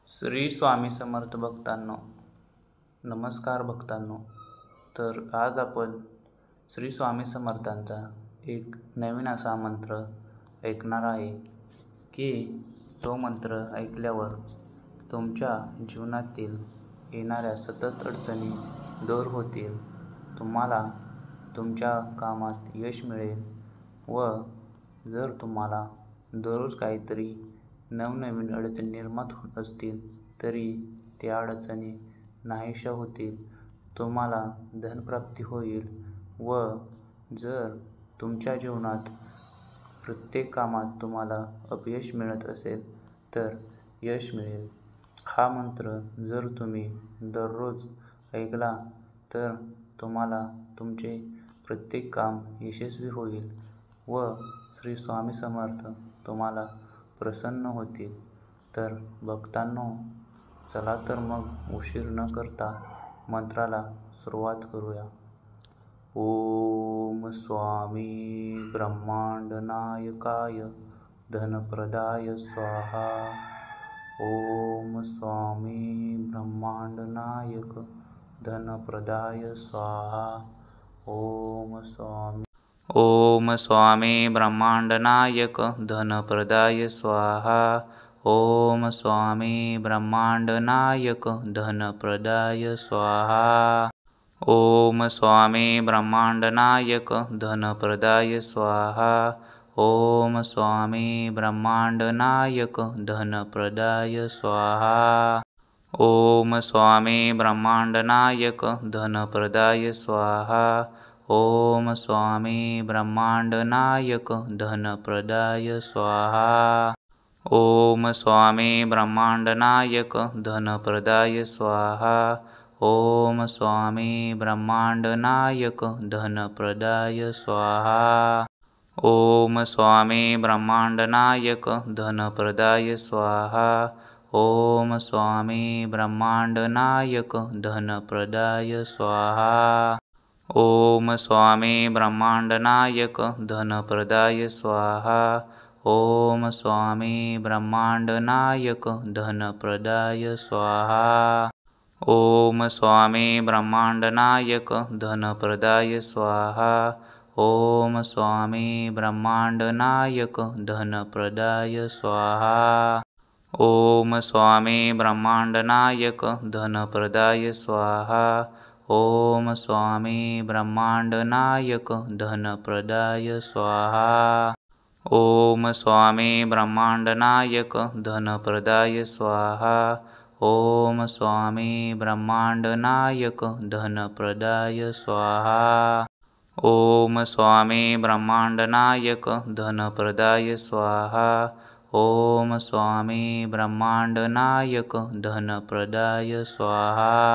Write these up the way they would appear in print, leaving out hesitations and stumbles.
श्री स्वामी समर्थ भक्तांनो, नमस्कार भक्तांनो. तर आज आपण श्री स्वामी समर्थांचा एक नवीन असा मंत्र ऐकणार आहे की तो मंत्र ऐकल्यावर तुमच्या जीवनातील येणाऱ्या सतत अडचणी दूर होतील, तुम्हाला तुमच्या कामात यश मिळेल व जर तुम्हाला दररोज काहीतरी नवनवीन अडचणी निर्माण होत असतील तरी त्या अडचणी नाहीशा होतील, तुम्हाला धनप्राप्ती होईल व जर तुमच्या जीवनात प्रत्येक कामात तुम्हाला अपयश मिळत असेल तर यश मिळेल. हा मंत्र जर तुम्ही दररोज ऐकला तर तुम्हाला तुमचे प्रत्येक काम यशस्वी होईल व श्री स्वामी समर्थ तुम्हाला प्रसन्न होतील. तर भक्तांनो, चला तर मग उशीर न करता मंत्राला सुरुवात करूया. ओम स्वामी ब्रह्मांडनायकाय धनप्रदाय स्वाहा. ओम स्वामी ब्रह्मांडनायक धनप्रदाय स्वाहा. ओम स्वामी ब्रह्मांडनायक धनप्रदाय स्वाहा. ओम स्वामी ब्रह्मांडनायक धनप्रदाय स्वाहा. ओम स्वामी ब्रह्मांडनायक धनप्रदाय स्वाहा. ओम स्वामी ब्रह्मांडनायक धनप्रदाय स्वाहा. ओम स्वामी ब्रह्मांडनायक धनप्रदाय स्वाहा. ओम स्वामी ब्रह्मांडनायक धनप्रदाय स्वाहा. ओम स्वामी ब्रह्मांडनायक धनप्रदाय स्वाहा. ओम स्वामी ब्रह्मांडनायक धनप्रदाय स्वाहा. ओम स्वामी ब्रह्मांडनायक धनप्रदाय स्वाहा. ओम स्वामी ब्रह्मांडनायक धनप्रदाय स्वाहा. ओम स्वामी ब्रह्मांडनायक धनप्रदाय स्वाहा. ओम स्वामी ब्रह्मांडनायक धनप्रदाय स्वाहा. ओम स्वामी ब्रह्मांडनायक धनप्रदाय स्वाहा. ओम स्वामी ब्रह्मांडनायक धनप्रदाय स्वाहा. ओम स्वामी ब्रह्मांडनायक धनप्रदाय स्वाहा. ओम स्वामी ब्रह्मांडनायक धनप्रदाय स्वाहा. ओम स्वामी ब्रह्मांडनायक धनप्रदाय स्वाहा. ओम स्वामी ब्रह्मांडनायक धनप्रदाय स्वाहा. ओम स्वामी ब्रह्मांडनायक धनप्रदाय स्वाहा. ओम स्वामी ब्रह्मांडनायक धनप्रदाय स्वाहा.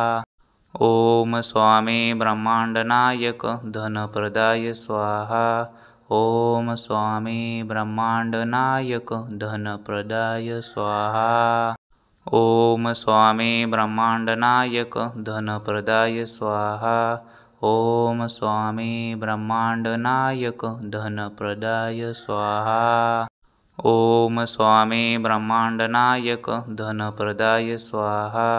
ओम स्वामी ब्रह्मांडनायक धनप्रदाय स्वाहा. ओम स्वामी ब्रह्मांडनायक धनप्रदाय स्वाहा. ओम स्वामी ब्रह्मांडनायक धनप्रदाय स्वाहा. ओम स्वामी ब्रह्मांडनायक धनप्रदाय स्वाहा. ओम स्वामी ब्रह्मांडनायक धनप्रदाय स्वाहा.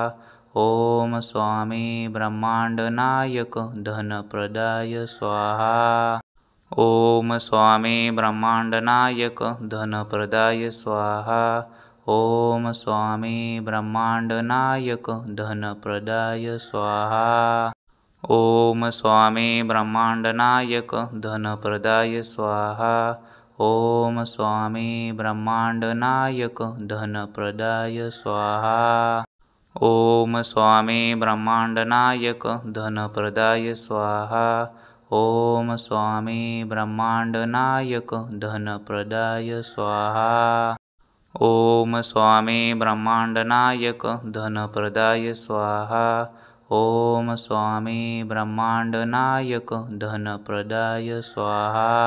ओम स्वामी ब्रह्मांडनायक धनप्रदाय स्वाहा. ओम स्वामी ब्रह्मांडनायक धनप्रदाय स्वाहा. ओम स्वामी ब्रह्मांडनायक धनप्रदाय स्वाहा. ओम स्वामी ब्रह्मांडनायक धनप्रदाय स्वाहा. ओम स्वामी ब्रह्मांडनायक धनप्रदाय स्वाहा. ओम स्वामी ब्रह्मांडनायक धनप्रदाय स्वाहा. ओम स्वामी ब्रह्मांडनायक धनप्रदाय स्वाहा. ओम स्वामी ब्रह्मांडनायक धनप्रदाय स्वाहा. ओम स्वामी ब्रह्मांडनायक धनप्रदाय स्वाहा.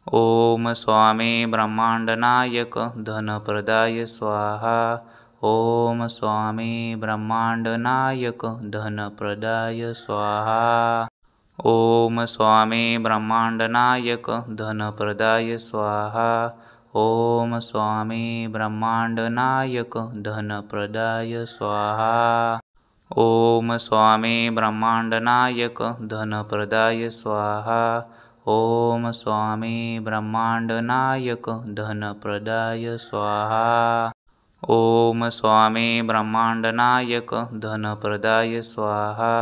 ओम स्वामी ब्रह्मांडनायक धनप्रदाय स्वाहा. ओम स्वामी ब्रह्मांडनायक धनप्रदाय स्वाहा. ओम स्वामी ब्रह्मांडनायक धनप्रदाय स्वाहा. ओम स्वामी ब्रह्मांडनायक धनप्रदाय स्वाहा। ओम स्वामी ब्रह्मांडनायक धनप्रदाय स्वाहा। ओम स्वामी ब्रह्मांडनायक धनप्रदाय स्वाहा। ओम स्वामी ब्रह्मांडनायक धनप्रदाय स्वाहा।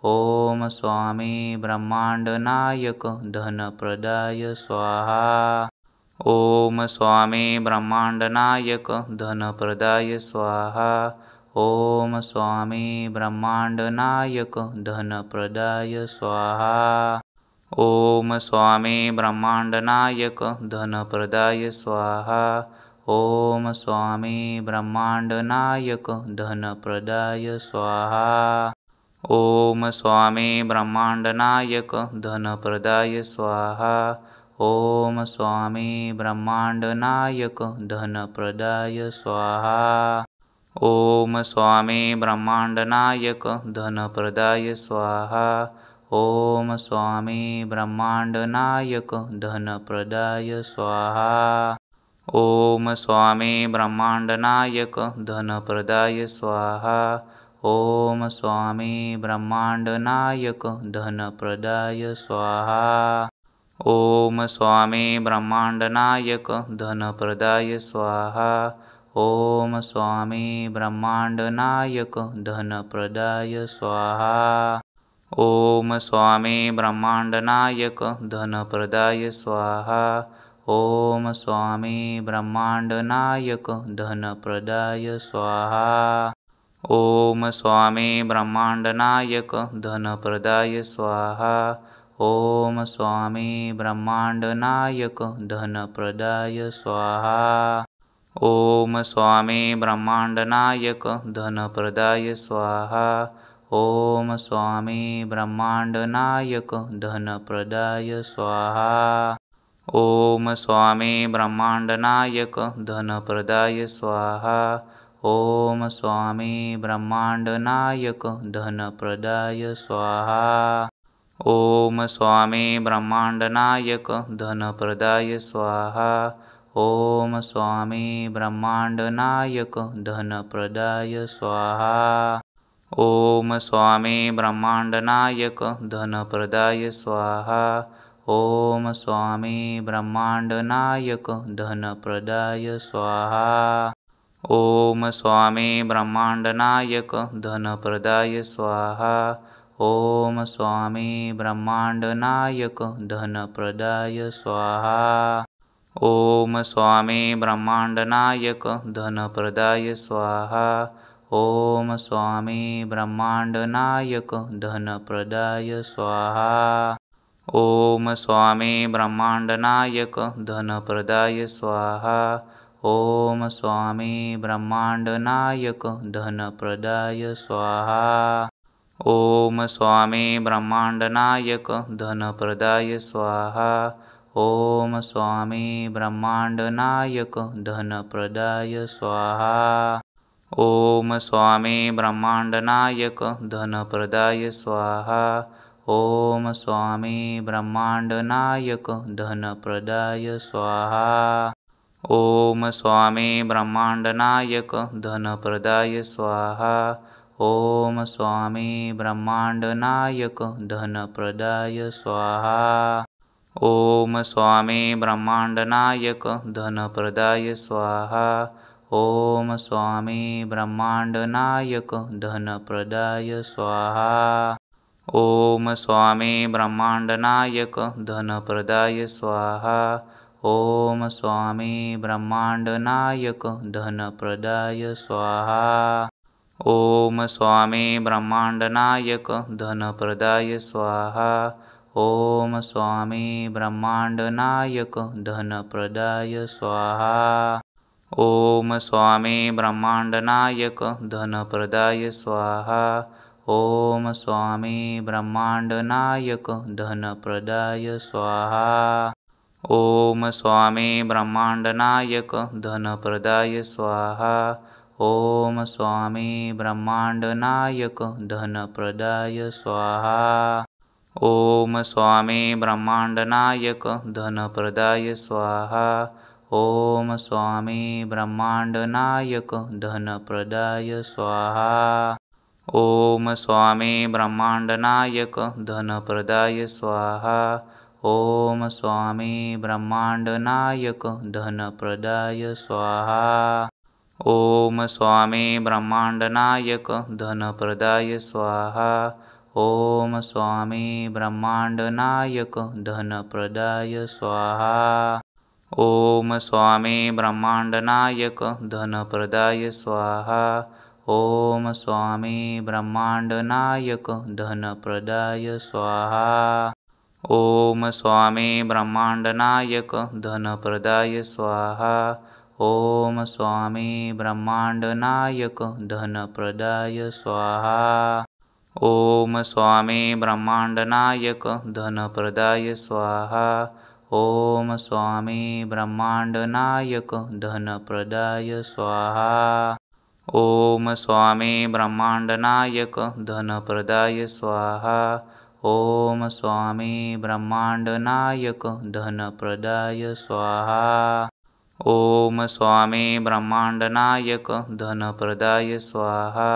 ओम स्वामी ब्रह्मांडनायक धनप्रदाय स्वाहा। ओम स्वामी ब्रह्मांडनायक धनप्रदाय स्वाहा। ओम स्वामी ब्रह्मांडनायक धनप्रदाय स्वाहा। ओम स्वामी ब्रह्मांडनायक धनप्रदाय स्वाहा। ओम स्वामी ब्रह्मांडनायक धनप्रदाय स्वाहा। ओम स्वामी ब्रह्मांडनायक धनप्रदाय स्वाहा। ओम स्वामी ब्रह्मांडनायक धनप्रदाय स्वाहा। ओम स्वामी ब्रह्मांडनायक धनप्रदाय स्वाहा। ओम स्वामी ब्रह्मांडनायक धनप्रदाय स्वाहा। ओम स्वामी ब्रह्मांडनायक धनप्रदाय स्वाहा। ओम स्वामी ब्रह्मांडनायक धनप्रदाय स्वाहा। ओम स्वामी ब्रह्मांडनायक धनप्रदाय स्वाहा। ओम स्वामी ब्रह्मांडनायक धनप्रदाय स्वाहा। ओम स्वामी ब्रह्मांडनायक धनप्रदाय स्वाहा। ओम स्वामी ब्रह्मांडनायक धनप्रदाय स्वाहा। ओम स्वामी ब्रह्मांडनायक धनप्रदाय स्वाहा। ओम स्वामी ब्रह्मांडनायक धनप्रदाय स्वाहा। ओम स्वामी ब्रह्मांडनायक धनप्रदाय स्वाहा। ओम स्वामी ब्रह्मांडनायक धनप्रदाय स्वाहा। ओम स्वामी ब्रह्मांडनायक धनप्रदाय स्वाहा। ओम स्वामी ब्रह्मांडनायक धनप्रदाय स्वाहा। ओम स्वामी ब्रह्मांडनायक धनप्रदाय स्वाहा। ओम स्वामी ब्रह्मांडनायक धनप्रदाय स्वाहा। ओम स्वामी ब्रह्मांडनायक धनप्रदाय स्वाहा। ओम स्वामी ब्रह्मांडनायक धनप्रदाय स्वाहा। ओम स्वामी ब्रह्मांडनायक धनप्रदाय स्वाहा। ओम स्वामी ब्रह्मांडनायक धनप्रदाय स्वाहा। ओम स्वामी ब्रह्मांडनायक धनप्रदाय स्वाहा। ओम स्वामी ब्रह्मांडनायक धनप्रदाय स्वाहा। ओम स्वामी ब्रह्मांडनायक धनप्रदाय स्वाहा। ओम स्वामी ब्रह्मांडनायक धनप्रदाय स्वाहा। ओम स्वामी ब्रह्मांडनायक धनप्रदाय स्वाहा। ओम स्वामी ब्रह्मांडनायक धनप्रदाय स्वाहा। ओम स्वामी ब्रह्मांडनायक धनप्रदाय स्वाहा। ओम स्वामी ब्रह्मांडनायक धनप्रदाय स्वाहा। ओम स्वामी ब्रह्मांडनायक धनप्रदाय स्वाहा। ओम स्वामी ब्रह्मांडनायक धनप्रदाय स्वाहा। ओम स्वामी ब्रह्मांडनायक धनप्रदाय स्वाहा। ओम स्वामी ब्रह्मांडनायक धनप्रदाय स्वाहा। ओम स्वामी ब्रह्मांडनायक धनप्रदाय स्वाहा। ओम स्वामी ब्रह्मांडनायक धनप्रदाय स्वाहा। ओम स्वामी ब्रह्मांडनायक धनप्रदाय स्वाहा। ओम स्वामी ब्रह्मांडनायक धनप्रदाय स्वाहा। ओम स्वामी ब्रह्मांडनायक धनप्रदाय स्वाहा। ओम स्वामी ब्रह्मांडनायक धनप्रदाय स्वाहा। ओम स्वामी ब्रह्मांडनायक धनप्रदाय स्वाहा। ओम स्वामी ब्रह्मांडनायक धनप्रदाय स्वाहा। ओम स्वामी ब्रह्मांडनायक धनप्रदाय स्वाहा। ओम स्वामी ब्रह्मांडनायक धनप्रदाय स्वाहा। ओम स्वामी ब्रह्मांडनायक धनप्रदाय स्वाहा। ओम स्वामी ब्रह्मांडनायक धनप्रदाय स्वाहा। ओम स्वामी ब्रह्मांडनायक धनप्रदाय स्वाहा। ओम स्वामी ब्रह्मांडनायक धनप्रदाय स्वाहा। ओम स्वामी ब्रह्मांडनायक धनप्रदाय स्वाहा। ओम स्वामी ब्रह्मांडनायक धनप्रदाय स्वाहा। ओम स्वामी ब्रह्मांडनायक धनप्रदाय स्वाहा। ओम स्वामी ब्रह्मांडनायक धनप्रदाय स्वाहा। ओम स्वामी ब्रह्मांडनायक धनप्रदाय स्वाहा। ओम स्वामी ब्रह्मांडनायक धनप्रदाय स्वाहा। ओम स्वामी ब्रह्मांडनायक धनप्रदाय स्वाहा। ओम स्वामी ब्रह्मांडनायक धनप्रदाय स्वाहा। ओम स्वामी ब्रह्मांडनायक धनप्रदाय स्वाहा।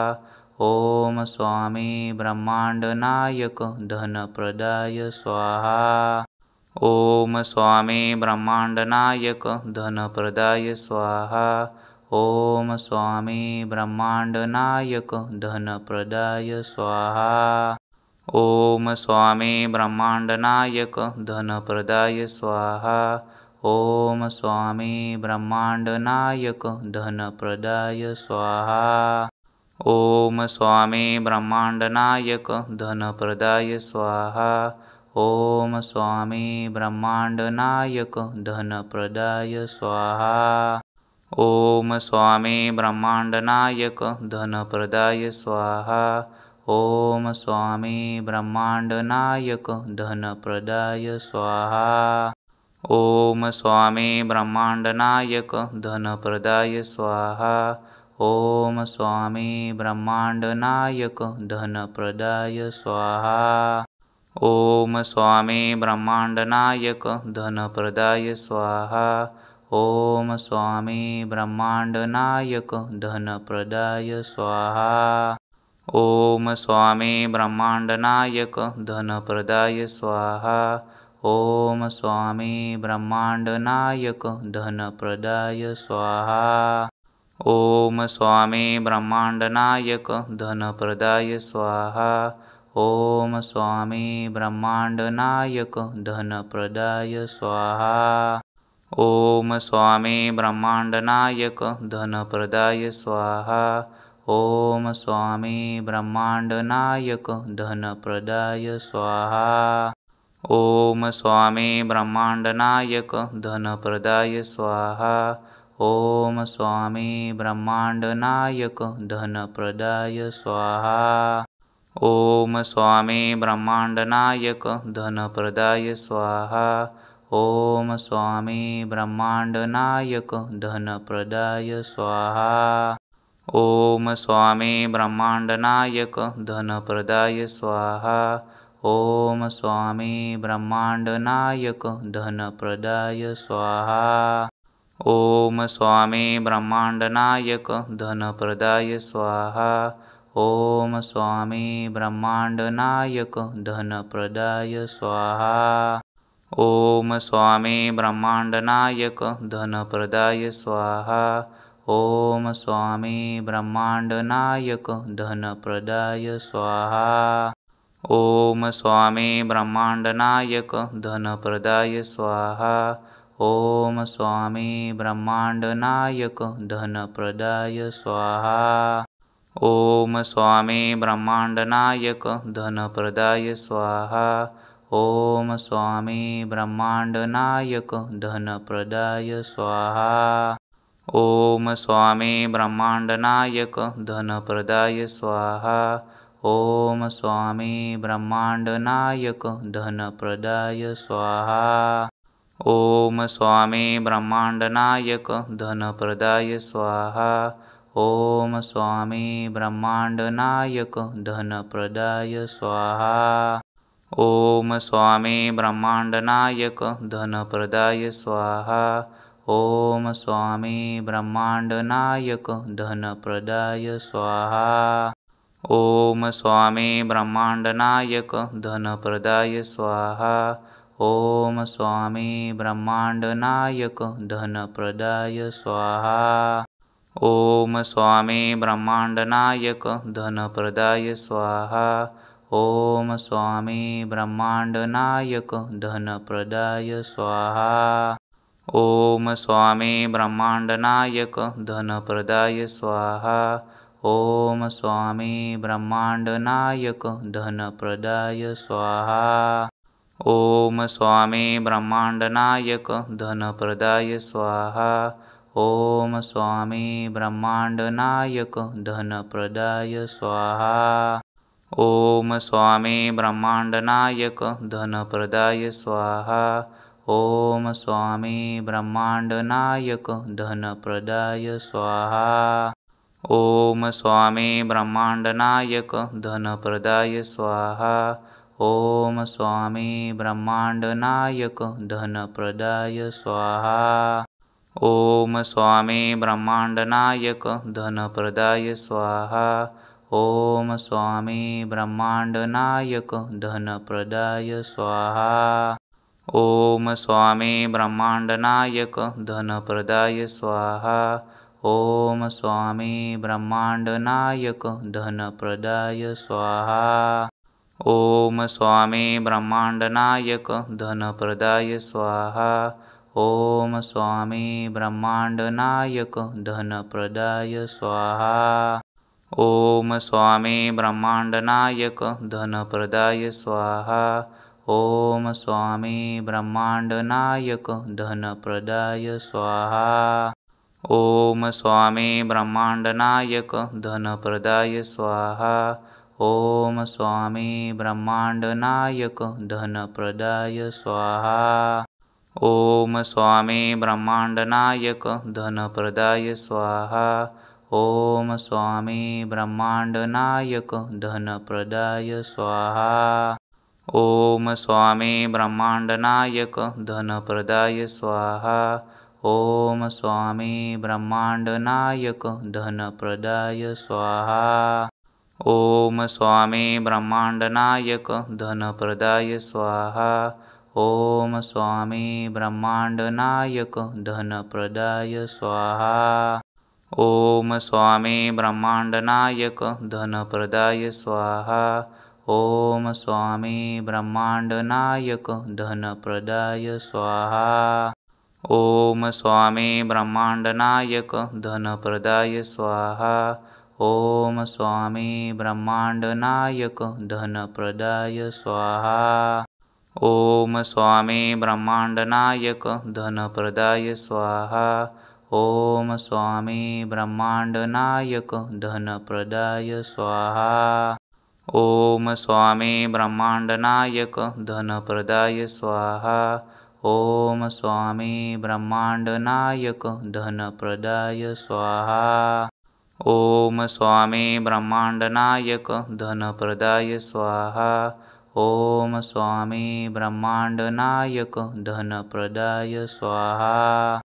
ओम स्वामी ब्रह्मांडनायक धनप्रदाय स्वाहा। ओम स्वामी ब्रह्मांडनायक धनप्रदाय स्वाहा। ओम स्वामी ब्रह्मांडनायक धनप्रदाय स्वाहा। ओम स्वामी ब्रह्मांडनायक धनप्रदाय स्वाहा। ओम स्वामी ब्रह्मांडनायक धनप्रदाय स्वाहा। ओम स्वामी ब्रह्मांडनायक धनप्रदाय स्वाहा। ओम स्वामी ब्रह्मांडनायक धनप्रदाय स्वाहा। ओम स्वामी ब्रह्मांडनायक धनप्रदाय स्वाहा। ओम स्वामी ब्रह्मांडनायक धनप्रदाय स्वाहा। ओम स्वामी ब्रह्मांडनायक धनप्रदाय स्वाहा। ओम स्वामी ब्रह्मांडनायक धनप्रदाय स्वाहा। ओम स्वामी ब्रह्मांडनायक धनप्रदाय स्वाहा। ओम स्वामी ब्रह्मांडनायक धनप्रदाय स्वाहा। ओम स्वामी ब्रह्मांडनायक धनप्रदाय स्वाहा। ओम स्वामी ब्रह्मांडनायक धनप्रदाय स्वाहा। ओम स्वामी ब्रह्मांडनायक धनप्रदाय स्वाहा। ओम स्वामी ब्रह्मांडनायक धनप्रदाय स्वाहा। ओम स्वामी ब्रह्मांडनायक धनप्रदाय स्वाहा। ओम स्वामी ब्रह्मांडनायक धनप्रदाय स्वाहा। ओम स्वामी ब्रह्मांडनायक धनप्रदाय स्वाहा। ओम स्वामी ब्रह्मांडनायक धनप्रदाय स्वाहा। ओम स्वामी ब्रह्मांडनायक धनप्रदाय स्वाहा। ओम स्वामी ब्रह्मांडनायक धनप्रदाय स्वाहा। ओम स्वामी ब्रह्मांडनायक धनप्रदाय स्वाहा। ओम स्वामी ब्रह्मांडनायक धनप्रदाय स्वाहा। ओम स्वामी ब्रह्मांडनायक धनप्रदाय स्वाहा। ओम स्वामी ब्रह्मांडनायक धनप्रदाय स्वाहा। ओम स्वामी ब्रह्मांडनायक धनप्रदाय स्वाहा। ओम स्वामी ब्रह्मांडनायक धनप्रदाय स्वाहा। ओम स्वामी ब्रह्मांडनायक धनप्रदाय स्वाहा। ओम स्वामी ब्रह्मांडनायक धनप्रदाय स्वाहा। ओम स्वामी ब्रह्मांडनायक धनप्रदाय स्वाहा। ओम स्वामी ब्रह्मांडनायक धनप्रदाय स्वाहा। ओम स्वामी ब्रह्मांडनायक धनप्रदाय स्वाहा। ओम स्वामी ब्रह्मांडनायक धनप्रदाय स्वाहा। ओम स्वामी ब्रह्मांडनायक धनप्रदाय स्वाहा। ओम स्वामी ब्रह्मांडनायक धनप्रदाय स्वाहा। ओम स्वामी ब्रह्मांडनायक धनप्रदाय स्वाहा। ओम स्वामी ब्रह्मांडनायक धनप्रदाय स्वाहा। ओम स्वामी ब्रह्मांडनायक धनप्रदाय स्वाहा। ओम स्वामी ब्रह्मांडनायक धनप्रदाय स्वाहा। ओम स्वामी ब्रह्मांडनायक धनप्रदाय स्वाहा। ओम स्वामी ब्रह्मांडनायक धनप्रदाय स्वाहा। ओम स्वामी ब्रह्मांडनायक धनप्रदाय स्वाहा। ओम स्वामी ब्रह्मांडनायक धनप्रदाय स्वाहा। ओम स्वामी ब्रह्मांडनायक धनप्रदाय स्वाहा। ओम स्वामी ब्रह्मांडनायक धनप्रदाय स्वाहा। ओम स्वामी ब्रह्मांडनायक धनप्रदाय स्वाहा। ओम स्वामी ब्रह्मांडनायक धनप्रदाय स्वाहा। ओम स्वामी ब्रह्मांडनायक धनप्रदाय स्वाहा। ओम स्वामी ब्रह्मांडनायक धनप्रदाय स्वाहा। ओम स्वामी ब्रह्मांडनायक धनप्रदाय स्वाहा। ओम स्वामी ब्रह्मांडनायक धनप्रदाय स्वाहा। ओम स्वामी ब्रह्मांडनायक धनप्रदाय स्वाहा। ओम स्वामी ब्रह्मांडनायक धनप्रदाय स्वाहा। ओम स्वामी ब्रह्मांडनायक धनप्रदाय स्वाहा। ओम स्वामी ब्रह्मांडनायक धनप्रदाय स्वाहा। ओम स्वामी ब्रह्मांडनायक धनप्रदाय स्वाहा। ओम स्वामी ब्रह्मांडनायक धनप्रदाय स्वाहा। ओम स्वामी ब्रह्मांडनायक धनप्रदाय स्वाहा। ओम स्वामी ब्रह्मांडनायक धनप्रदाय स्वाहा। ओम स्वामी ब्रह्मांडनायक धनप्रदाय स्वाहा। ओम स्वामी ब्रह्मांडनायक धनप्रदाय स्वाहा। ओम स्वामी ब्रह्मांडनायक धनप्रदाय स्वाहा। ओम स्वामी ब्रह्मांडनायक धनप्रदाय स्वाहा। ओम स्वामी ब्रह्मांडनायक धनप्रदाय स्वाहा। ओम स्वामी ब्रह्मांडनायक धनप्रदाय स्वाहा। ओम स्वामी ब्रह्मांडनायक धनप्रदाय स्वाहा। ओम स्वामी ब्रह्मांडनायक धनप्रदाय स्वाहा। ओम स्वामी ब्रह्मांडनायक धनप्रदाय स्वाहा। ओम स्वामी ब्रह्मांडनायक धनप्रदाय स्वाहा। ओम स्वामी ब्रह्मांडनायक धनप्रदाय स्वाहा। ओम स्वामी ब्रह्मांडनायक धनप्रदाय स्वाहा। ओम स्वामी ब्रह्मांडनायक धनप्रदाय स्वाहा। ओम स्वामी ब्रह्मांडनायक धनप्रदाय स्वाहा। ओम स्वामी ब्रह्मांडनायक धनप्रदाय स्वाहा। ओम स्वामी ब्रह्मांडनायक धनप्रदाय स्वाहा।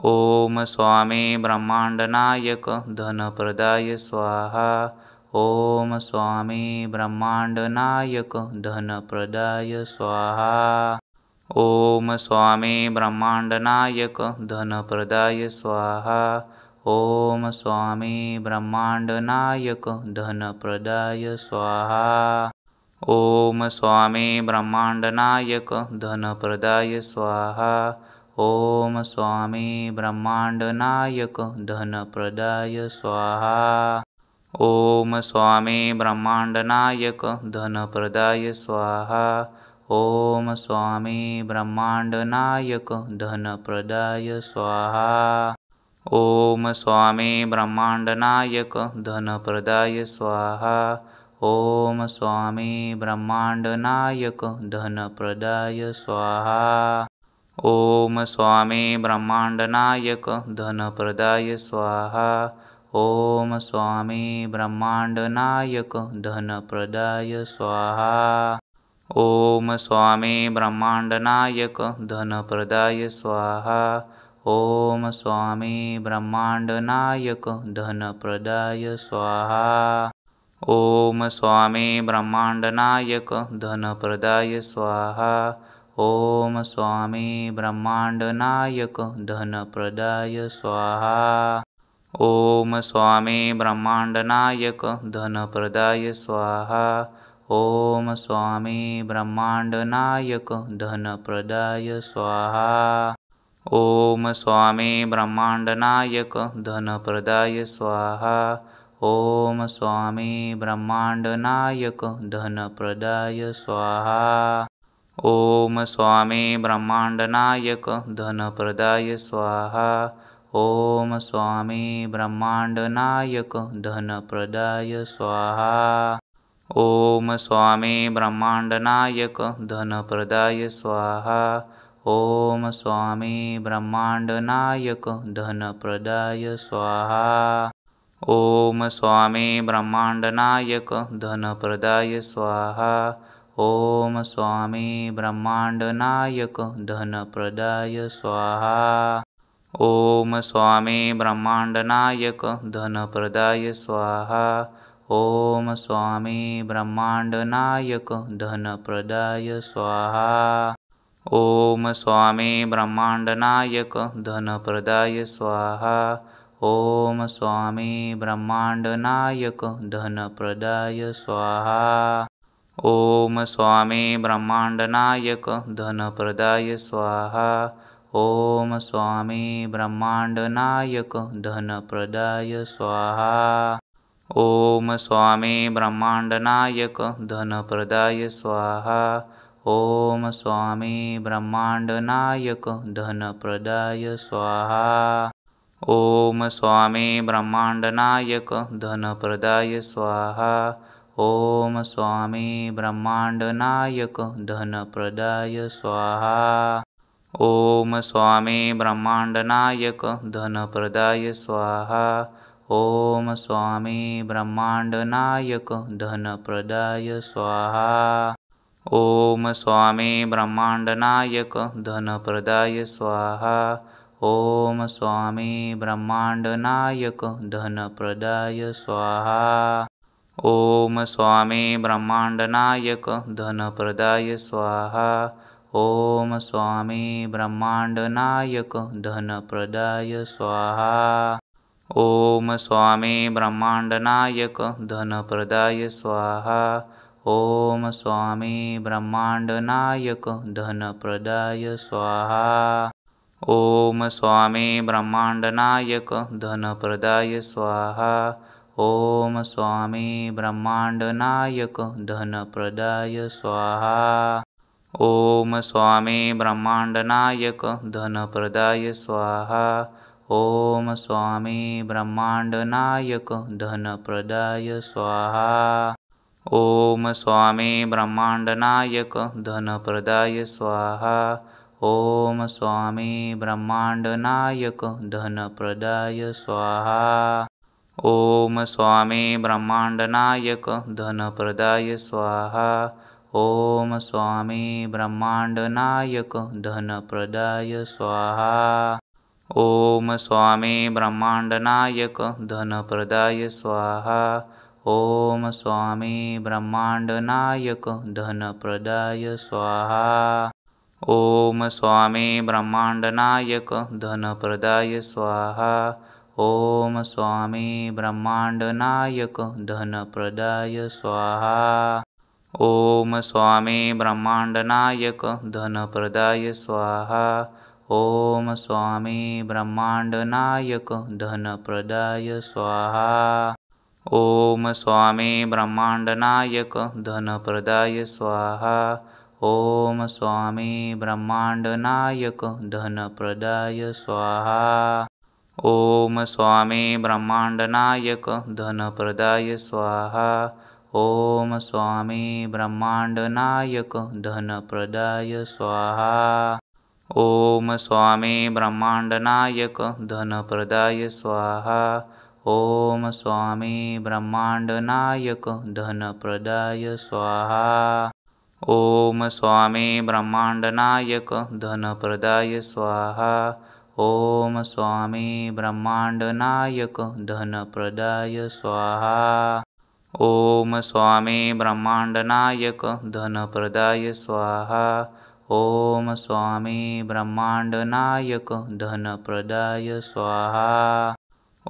ओम स्वामी ब्रह्मांडनायक धनप्रदाय स्वाहा। ओम स्वामी ब्रह्मांडनायक धनप्रदाय स्वाहा। ओम स्वामी ब्रह्मांडनायक धनप्रदाय स्वाहा। ओम स्वामी ब्रह्मांडनायक धनप्रदाय स्वाहा। ओम स्वामी ब्रह्मांडनायक धनप्रदाय स्वाहा। ओम स्वामी ब्रह्मांडनायक धनप्रदाय स्वाहा। ओम स्वामी ब्रह्मांडनायक धनप्रदाय स्वाहा। ओम स्वामी ब्रह्मांडनायक धनप्रदाय स्वाहा। ओम स्वामी ब्रह्मांडनायक धनप्रदाय स्वाहा। ओम स्वामी ब्रह्मांडनायक धनप्रदाय स्वाहा। ओम स्वामी ब्रह्मांडनायक धनप्रदाय स्वाहा। ओम स्वामी ब्रह्मांडनायक धनप्रदाय स्वाहा। ओम स्वामी ब्रह्मांडनायक धनप्रदाय स्वाहा। ओम स्वामी ब्रह्मांडनायक धनप्रदाय स्वाहा। ओम स्वामी ब्रह्मांडनायक धनप्रदाय स्वाहा। ओम स्वामी ब्रह्मांडनायक धनप्रदाय स्वाहा। ओम स्वामी ब्रह्मांडनायक धनप्रदाय स्वाहा। ओम स्वामी ब्रह्मांडनायक धनप्रदाय स्वाहा। ओम स्वामी ब्रह्मांडनायक धनप्रदाय स्वाहा। ओम स्वामी ब्रह्मांडनायक धनप्रदाय स्वाहा। ओम स्वामी ब्रह्मांडनायक धनप्रदाय स्वाहा। ओम स्वामी ब्रह्मांडनायक धनप्रदाय स्वाहा। ओम स्वामी ब्रह्मांडनायक धनप्रदाय स्वाहा। ओम स्वामी ब्रह्मांडनायक धनप्रदाय स्वाहा। ओम स्वामी ब्रह्मांडनायक धनप्रदाय स्वाहा। ओम स्वामी ब्रह्मांडनायक धनप्रदाय स्वाहा। ओम स्वामी ब्रह्मांडनायक धनप्रदाय स्वाहा। ओम स्वामी ब्रह्मांडनायक धनप्रदाय स्वाहा। ओम स्वामी ब्रह्मांडनायक धनप्रदाय स्वाहा। ओम स्वामी ब्रह्मांडनायक धनप्रदाय स्वाहा। ओम स्वामी ब्रह्मांडनायक धनप्रदाय स्वाहा। ओम स्वामी ब्रह्मांडनायक धनप्रदाय स्वाहा। ओम स्वामी ब्रह्मांडनायक धनप्रदाय स्वाहा। ओम स्वामी ब्रह्मांडनायक धनप्रदाय स्वाहा। ओम स्वामी ब्रह्मांडनायक धनप्रदाय स्वाहा। ओम स्वामी ब्रह्मांडनायक धनप्रदाय स्वाहा। ओम स्वामी ब्रह्मांडनायक धनप्रदाय स्वाहा। ओम स्वामी ब्रह्मांडनायक धनप्रदाय स्वाहा। ओम स्वामी ब्रह्मांडनायक धनप्रदाय स्वाहा। ओम स्वामी ब्रह्मांडनायक धनप्रदाय स्वाहा। ओम स्वामी ब्रह्मांडनायक धनप्रदाय स्वाहा। ओम स्वामी ब्रह्मांडनायक धनप्रदाय स्वाहा। ओम स्वामी ब्रह्मांडनायक धनप्रदाय स्वाहा। ओम स्वामी ब्रह्मांडनायक धनप्रदाय स्वाहा। ओम स्वामी ब्रह्मांडनायक धनप्रदाय स्वाहा। ओम स्वामी ब्रह्मांडनायक धनप्रदाय स्वाहा। ओम स्वामी ब्रह्मांडनायक धनप्रदाय स्वाहा। ओम स्वामी ब्रह्मांडनायक धनप्रदाय स्वाहा। ओम स्वामी ब्रह्मांडनायक धनप्रदाय स्वाहा। ओम स्वामी ब्रह्मांडनायक धनप्रदाय स्वाहा। ओम स्वामी ब्रह्मांडनायक धनप्रदाय स्वाहा। ओम स्वामी ब्रह्मांडनायक धनप्रदाय स्वाहा। ओम स्वामी ब्रह्मांडनायक धनप्रदाय स्वाहा। ओम स्वामी ब्रह्मांडनायक धनप्रदाय स्वाहा। ओम स्वामी ब्रह्मांडनायक धनप्रदाय स्वाहा। ओम स्वामी ब्रह्मांडनायक धनप्रदाय स्वाहा। ओम स्वामी ब्रह्मांडनायक धनप्रदाय स्वाहा। ओम स्वामी ब्रह्मांडनायक धनप्रदाय स्वाहा। ओम स्वामी ब्रह्मांडनायक धनप्रदाय स्वाहा। ओम स्वामी ब्रह्मांडनायक धनप्रदाय स्वाहा। ओम स्वामी ब्रह्मांडनायक धनप्रदाय स्वाहा। ओम स्वामी ब्रह्मांडनायक धनप्रदाय स्वाहा। ओम स्वामी ब्रह्मांडनायक धनप्रदाय स्वाहा। ओम स्वामी ब्रह्मांडनायक धनप्रदाय स्वाहा। ओम स्वामी ब्रह्मांडनायक धनप्रदाय स्वाहा। ओम स्वामी ब्रह्मांडनायक धनप्रदाय स्वाहा। ओम स्वामी ब्रह्मांडनायक धनप्रदाय स्वाहा। ओम स्वामी ब्रह्मांडनायक धनप्रदाय स्वाहा।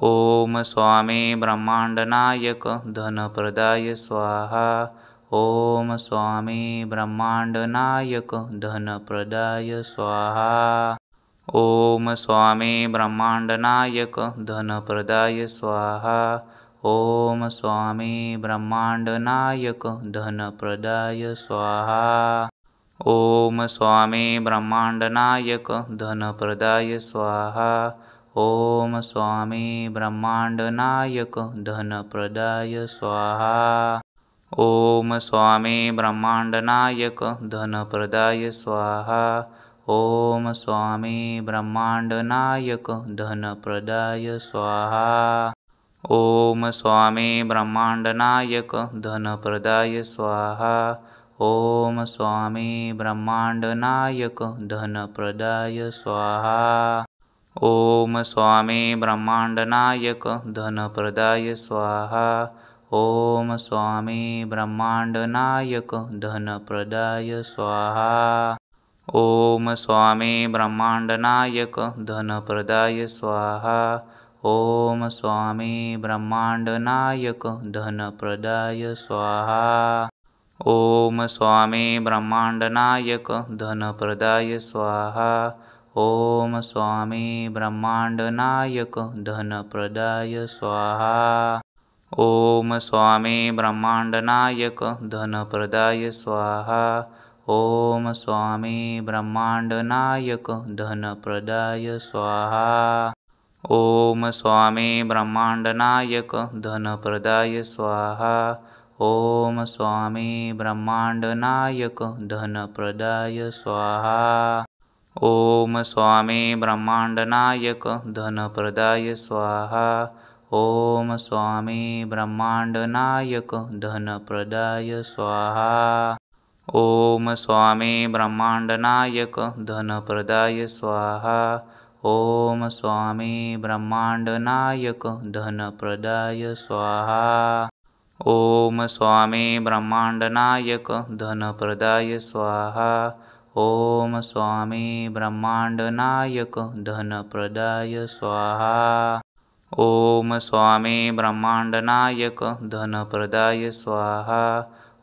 ओम स्वामी ब्रह्मांडनायक धनप्रदाय स्वाहा। ओम स्वामी ब्रह्मांडनायक धनप्रदाय स्वाहा। ओम स्वामी ब्रह्मांडनायक धनप्रदाय स्वाहा। ओम स्वामी ब्रह्मांडनायक धनप्रदाय स्वाहा। ओम स्वामी ब्रह्मांडनायक धनप्रदाय स्वाहा। ओम स्वामी ब्रह्मांडनायक धनप्रदाय स्वाहा। ओम स्वामी ब्रह्मांडनायक धनप्रदाय स्वाहा। ओम स्वामी ब्रह्मांडनायक धनप्रदाय स्वाहा। ओम स्वामी ब्रह्मांडनायक धनप्रदाय स्वाहा। ओम स्वामी ब्रह्मांडनायक धनप्रदाय स्वाहा। ओम स्वामी ब्रह्मांडनायक धनप्रदाय स्वाहा। ओम स्वामी ब्रह्मांडनायक धनप्रदाय स्वाहा। ओम स्वामी ब्रह्मांडनायक धनप्रदाय स्वाहा। ओम स्वामी ब्रह्मांडनायक धनप्रदाय स्वाहा। ओम स्वामी ब्रह्मांडनायक धनप्रदाय स्वाहा। ओम स्वामी ब्रह्मांडनायक धनप्रदाय स्वाहा। ओम स्वामी ब्रह्मांडनायक धनप्रदाय स्वाहा। ओम स्वामी ब्रह्मांडनायक धनप्रदाय स्वाहा। ओम स्वामी ब्रह्मांडनायक धनप्रदाय स्वाहा। ओम स्वामी ब्रह्मांडनायक धनप्रदाय स्वाहा। ओम स्वामी ब्रह्मांडनायक धनप्रदाय स्वाहा। ओम स्वामी ब्रह्मांडनायक धनप्रदाय स्वाहा। ओम स्वामी ब्रह्मांडनायक धनप्रदाय स्वाहा। ओम स्वामी ब्रह्मांडनायक धनप्रदाय स्वाहा। ओम स्वामी ब्रह्मांडनायक धनप्रदाय स्वाहा। ओम स्वामी ब्रह्मांडनायक धनप्रदाय स्वाहा। ओम स्वामी ब्रह्मांडनायक धनप्रदाय स्वाहा।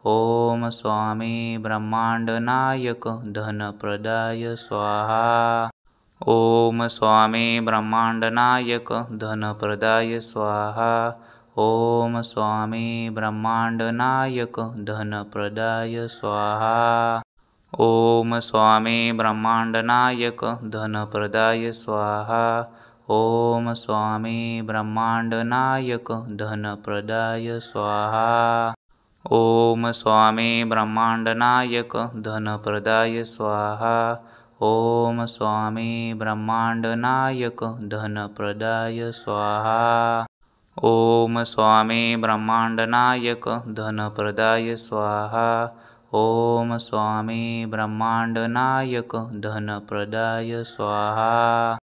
ओम स्वामी ब्रह्मांडनायक धनप्रदाय स्वाहा। ओम स्वामी ब्रह्मांडनायक धनप्रदाय स्वाहा। ओम स्वामी ब्रह्मांडनायक धनप्रदाय स्वाहा। ओम स्वामी ब्रह्मांडनायक धनप्रदाय स्वाहा। ओम स्वामी ब्रह्मांडनायक धनप्रदाय स्वाहा। ओम स्वामी ब्रह्मांडनायक धनप्रदाय स्वाहा। ओम स्वामी ब्रह्मांडनायक धनप्रदाय स्वाहा। ओम स्वामी ब्रह्मांडनायक धनप्रदाय स्वाहा। ओम स्वामी ब्रह्मांडनायक धनप्रदाय स्वाहा।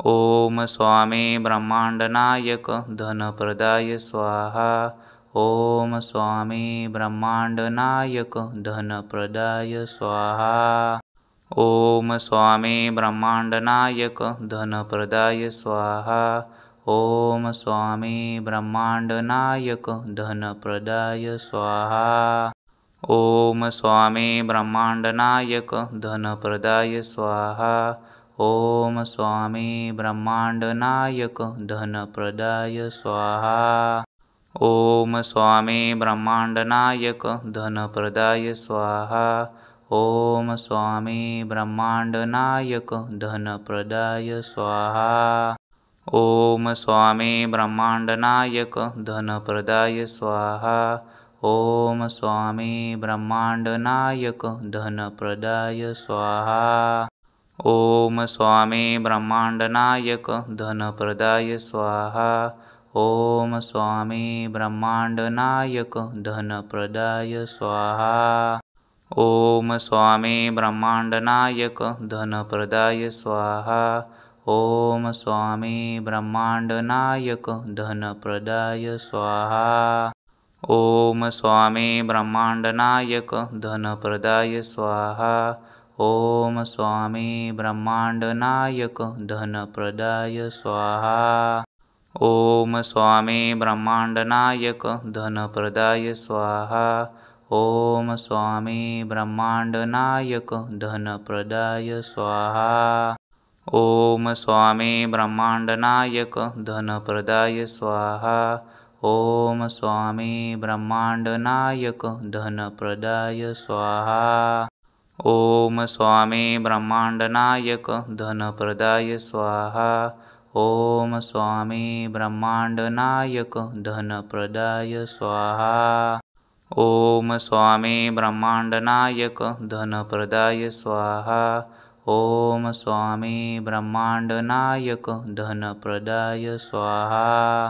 ओम स्वामी ब्रह्मांडनायक धनप्रदाय स्वाहा। ओम स्वामी ब्रह्मांडनायक धनप्रदाय स्वाहा। ओम स्वामी ब्रह्मांडनायक धनप्रदाय स्वाहा। ओम स्वामी ब्रह्मांडनायक धनप्रदाय स्वाहा। ओम स्वामी ब्रह्मांडनायक धनप्रदाय स्वाहा। ओम स्वामी ब्रह्मांडनायक धनप्रदाय स्वाहा। ओम स्वामी ब्रह्मांडनायक धनप्रदाय स्वाहा। ओम स्वामी ब्रह्मांडनायक धनप्रदाय स्वाहा। ओम स्वामी ब्रह्मांडनायक धनप्रदाय स्वाहा। ओम स्वामी ब्रह्मांडनायक धनप्रदाय स्वाहा। ओम स्वामी ब्रह्मांडनायक धनप्रदाय स्वाहा। ओम स्वामी ब्रह्मांडनायक धनप्रदाय स्वाहा। ओम स्वामी ब्रह्मांडनायक धनप्रदाय स्वाहा। ओम स्वामी ब्रह्मांडनायक धनप्रदाय स्वाहा। ओम स्वामी ब्रह्मांडनायक धनप्रदाय स्वाहा। ओम स्वामी ब्रह्मांडनायक धनप्रदाय स्वाहा। ओम स्वामी ब्रह्मांडनायक धनप्रदाय स्वाहा। ओम स्वामी ब्रह्मांडनायक धनप्रदाय स्वाहा। ओम स्वामी ब्रह्मांडनायक धनप्रदाय स्वाहा। ओम स्वामी ब्रह्मांडनायक धनप्रदाय स्वाहा। ओम स्वामी ब्रह्मांडनायक धनप्रदाय स्वाहा। ओम स्वामी ब्रह्मांडनायक धनप्रदाय स्वाहा। ओम स्वामी ब्रह्मांडनायक धनप्रदाय स्वाहा। ओम स्वामी ब्रह्मांडनायक धनप्रदाय स्वाहा।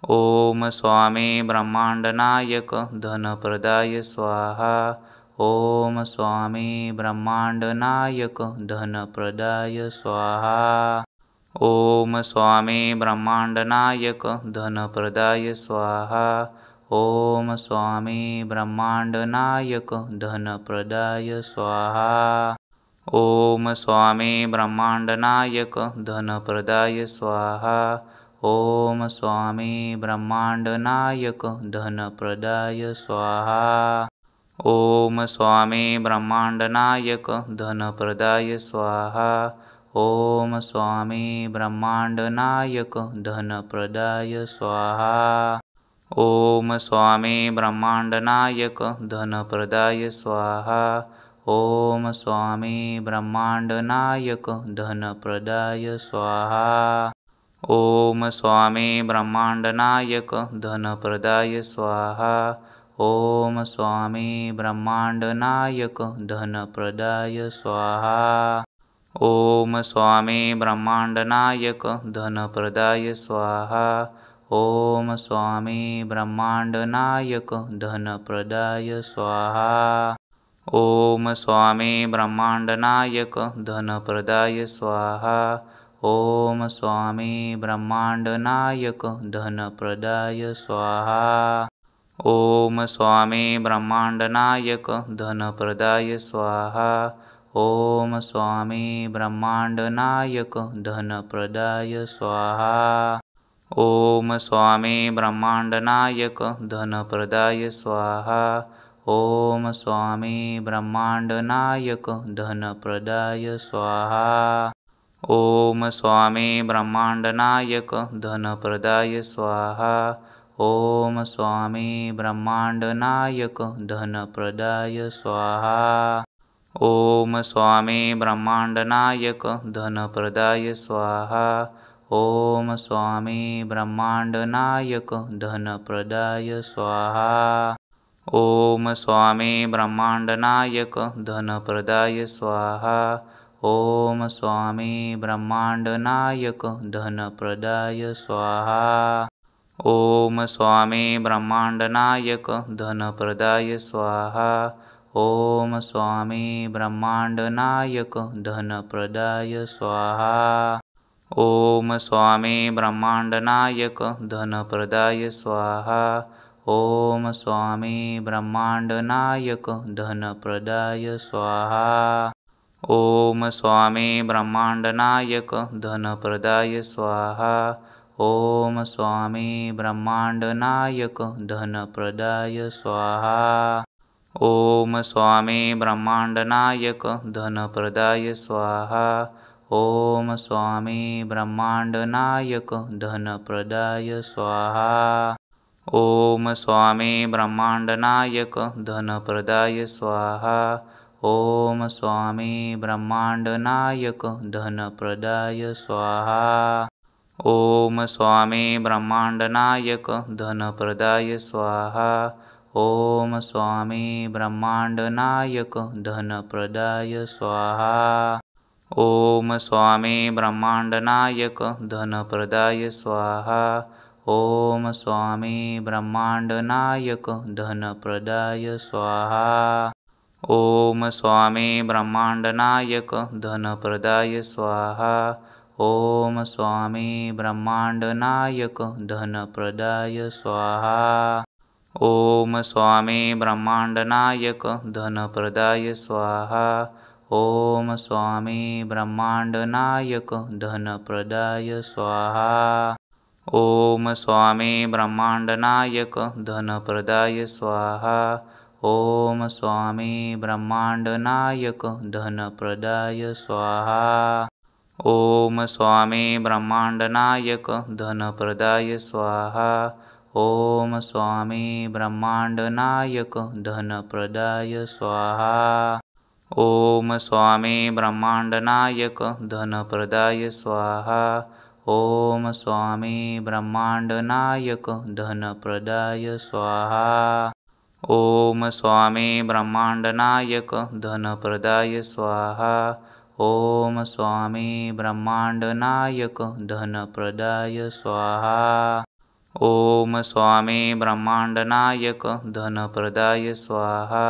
ओम स्वामी ब्रह्मांडनायक धनप्रदाय स्वाहा। ओम स्वामी ब्रह्मांडनायक धनप्रदाय स्वाहा। ओम स्वामी ब्रह्मांडनायक धनप्रदाय स्वाहा। ओम स्वामी ब्रह्मांडनायक धनप्रदाय स्वाहा। ओम स्वामी ब्रह्मांडनायक धनप्रदाय स्वाहा। ओम स्वामी ब्रह्मांडनायक धनप्रदाय स्वाहा। ओम स्वामी ब्रह्मांडनायक धनप्रदाय स्वाहा। ओम स्वामी ब्रह्मांडनायक धनप्रदाय स्वाहा। ओम स्वामी ब्रह्मांडनायक धनप्रदाय स्वाहा। ओम स्वामी ब्रह्मांडनायक धनप्रदाय स्वाहा। ओम स्वामी ब्रह्मांडनायक धनप्रदाय स्वाहा। ओम स्वामी ब्रह्मांडनायक धनप्रदाय स्वाहा। ओम स्वामी ब्रह्मांडनायक धनप्रदाय स्वाहा। ओम स्वामी ब्रह्मांडनायक धनप्रदाय स्वाहा। ओम स्वामी ब्रह्मांडनायक धनप्रदाय स्वाहा। ओम स्वामी ब्रह्मांडनायक धनप्रदाय स्वाहा। ओम स्वामी ब्रह्मांडनायक धनप्रदाय स्वाहा। ओम स्वामी ब्रह्मांडनायक धनप्रदाय स्वाहा। ओम स्वामी ब्रह्मांडनायक धनप्रदाय स्वाहा। ओम स्वामी ब्रह्मांडनायक धनप्रदाय स्वाहा। ओम स्वामी ब्रह्मांडनायक धनप्रदाय स्वाहा। ओम स्वामी ब्रह्मांडनायक धनप्रदाय स्वाहा। ओम स्वामी ब्रह्मांडनायक धनप्रदाय स्वाहा। ओम स्वामी ब्रह्मांडनायक धनप्रदाय स्वाहा। ओम स्वामी ब्रह्मांडनायक धनप्रदाय स्वाहा। ओम स्वामी ब्रह्मांडनायक धनप्रदाय स्वाहा। ओम स्वामी ब्रह्मांडनायक धनप्रदाय स्वाहा। ओम स्वामी ब्रह्मांडनायक धनप्रदाय स्वाहा। ओम स्वामी ब्रह्मांडनायक धनप्रदाय स्वाहा। ओम स्वामी ब्रह्मांडनायक धनप्रदाय स्वाहा। ओम स्वामी ब्रह्मांडनायक धनप्रदाय स्वाहा। ओम स्वामी ब्रह्मांडनायक धनप्रदाय स्वाहा। ओम स्वामी ब्रह्मांडनायक धनप्रदाय स्वाहा। ओम स्वामी ब्रह्मांडनायक धनप्रदाय स्वाहा। ओम स्वामी ब्रह्मांडनायक धनप्रदाय स्वाहा। ओम स्वामी ब्रह्मांडनायक धनप्रदाय स्वाहा। ओम स्वामी ब्रह्मांडनायक धनप्रदाय स्वाहा। ओम स्वामी ब्रह्मांडनायक धनप्रदाय स्वाहा। ओम स्वामी ब्रह्मांडनायक धनप्रदाय स्वाहा। ओम स्वामी ब्रह्मांडनायक धनप्रदाय स्वाहा। ओम स्वामी ब्रह्मांडनायक धनप्रदाय स्वाहा। ओम स्वामी ब्रह्मांडनायक धनप्रदाय स्वाहा। ओम स्वामी ब्रह्मांडनायक धनप्रदाय स्वाहा। ओम स्वामी ब्रह्मांडनायक धनप्रदाय स्वाहा। ओम स्वामी ब्रह्मांडनायक धनप्रदाय स्वाहा। ओम स्वामी ब्रह्मांडनायक धनप्रदाय स्वाहा। ओम स्वामी ब्रह्मांडनायक धनप्रदाय स्वाहा। ओम स्वामी ब्रह्मांडनायक धनप्रदाय स्वाहा। ओम स्वामी ब्रह्मांडनायक धनप्रदाय स्वाहा। ओम स्वामी ब्रह्मांडनायक धनप्रदाय स्वाहा। ओम स्वामी ब्रह्मांडनायक धनप्रदाय स्वाहा। ओम स्वामी ब्रह्मांडनायक धनप्रदाय स्वाहा। ओम स्वामी ब्रह्मांडनायक धनप्रदाय स्वाहा।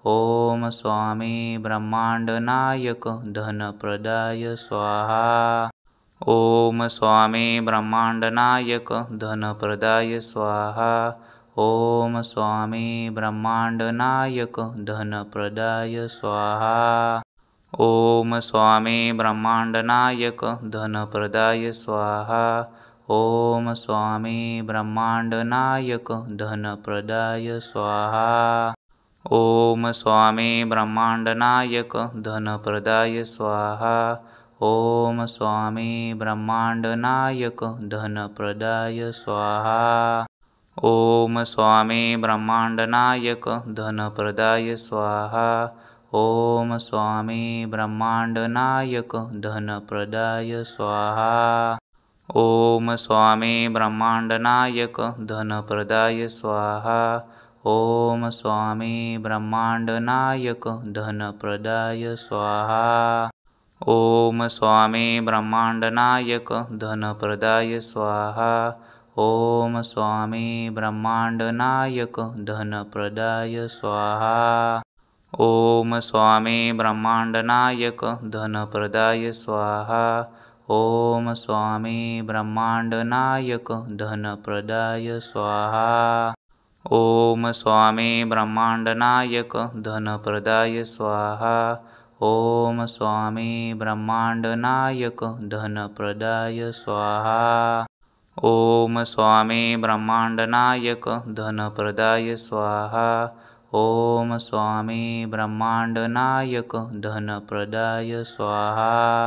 ओम स्वामी ब्रह्मांडनायक धनप्रदाय स्वाहा। ओम स्वामी ब्रह्मांडनायक धनप्रदाय स्वाहा। ओम स्वामी ब्रह्मांडनायक धनप्रदाय स्वाहा। ओम स्वामी ब्रह्मांडनायक धनप्रदाय स्वाहा। ओम स्वामी ब्रह्मांडनायक धनप्रदाय स्वाहा। ओम स्वामी ब्रह्मांडनायक धनप्रदाय स्वाहा। ओम स्वामी ब्रह्मांडनायक धनप्रदाय स्वाहा। ओम स्वामी ब्रह्मांडनायक धनप्रदाय स्वाहा। ओम स्वामी ब्रह्मांडनायक धनप्रदाय स्वाहा। ओम स्वामी ब्रह्मांडनायक धनप्रदाय स्वाहा। ओम स्वामी ब्रह्मांडनायक धनप्रदाय स्वाहा। ओम स्वामी ब्रह्मांडनायक धनप्रदाय स्वाहा। ओम स्वामी ब्रह्मांडनायक धनप्रदाय स्वाहा। ओम स्वामी ब्रह्मांडनायक धनप्रदाय स्वाहा। ओम स्वामी ब्रह्मांडनायक धनप्रदाय स्वाहा। ओम स्वामी ब्रह्मांडनायक धनप्रदाय स्वाहा। ओम स्वामी ब्रह्मांडनायक धनप्रदाय स्वाहा। ओम स्वामी ब्रह्मांडनायक धनप्रदाय स्वाहा। ओम स्वामी ब्रह्मांडनायक धनप्रदाय स्वाहा।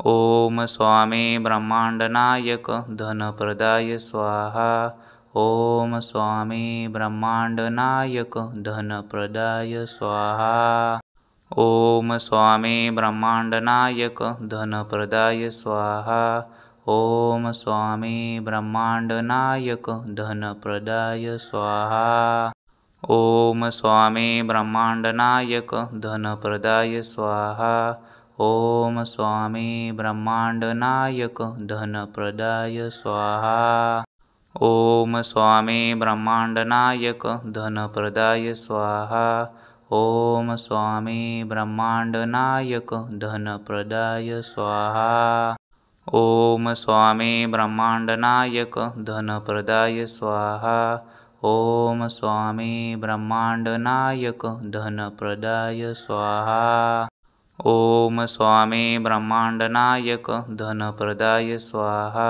ओम स्वामी ब्रह्मांडनायक धनप्रदाय स्वाहा। ओम स्वामी ब्रह्मांडनायक धनप्रदाय स्वाहा। ओम स्वामी ब्रह्मांडनायक धनप्रदाय स्वाहा। ओम स्वामी ब्रह्मांडनायक धनप्रदाय स्वाहा। ओम स्वामी ब्रह्मांडनायक धनप्रदाय स्वाहा। ओम स्वामी ब्रह्मांडनायक धनप्रदाय स्वाहा। ओम स्वामी ब्रह्मांडनायक धनप्रदाय स्वाहा। ओम स्वामी ब्रह्मांडनायक धनप्रदाय स्वाहा। ओम स्वामी ब्रह्मांडनायक धनप्रदाय स्वाहा। ओम स्वामी ब्रह्मांडनायक धनप्रदाय स्वाहा। ओम स्वामी ब्रह्मांडनायक धनप्रदाय स्वाहा।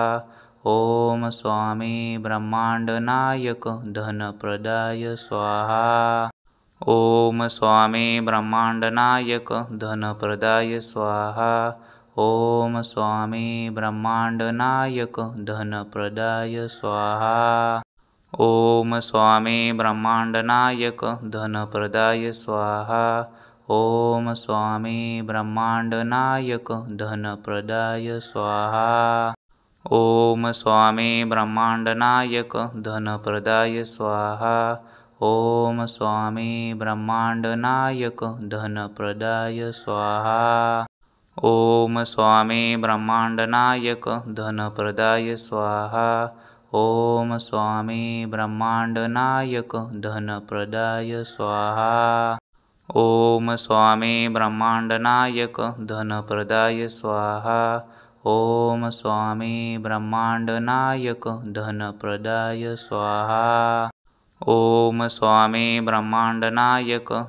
ओम स्वामी ब्रह्मांडनायक धनप्रदाय स्वाहा। ओम स्वामी ब्रह्मांडनायक धनप्रदाय स्वाहा। ओम स्वामी ब्रह्मांडनायक धनप्रदाय स्वाहा। ओम स्वामी ब्रह्मांडनायक धनप्रदाय स्वाहा। ओम स्वामी ब्रह्मांडनायक धनप्रदाय स्वाहा। ओम स्वामी ब्रह्मांडनायक धनप्रदाय स्वाहा। ओम स्वामी ब्रह्मांडनायक धनप्रदाय स्वाहा। ओम स्वामी ब्रह्मांडनायक धनप्रदाय स्वाहा। ओम स्वामी ब्रह्मांडनायक धनप्रदाय स्वाहा। ओम स्वामी ब्रह्मांडनायक धनप्रदाय स्वाहा। ओम स्वामी ब्रह्मांडनायक धनप्रदाय स्वाहा. ओम स्वामी ब्रह्मांडनायक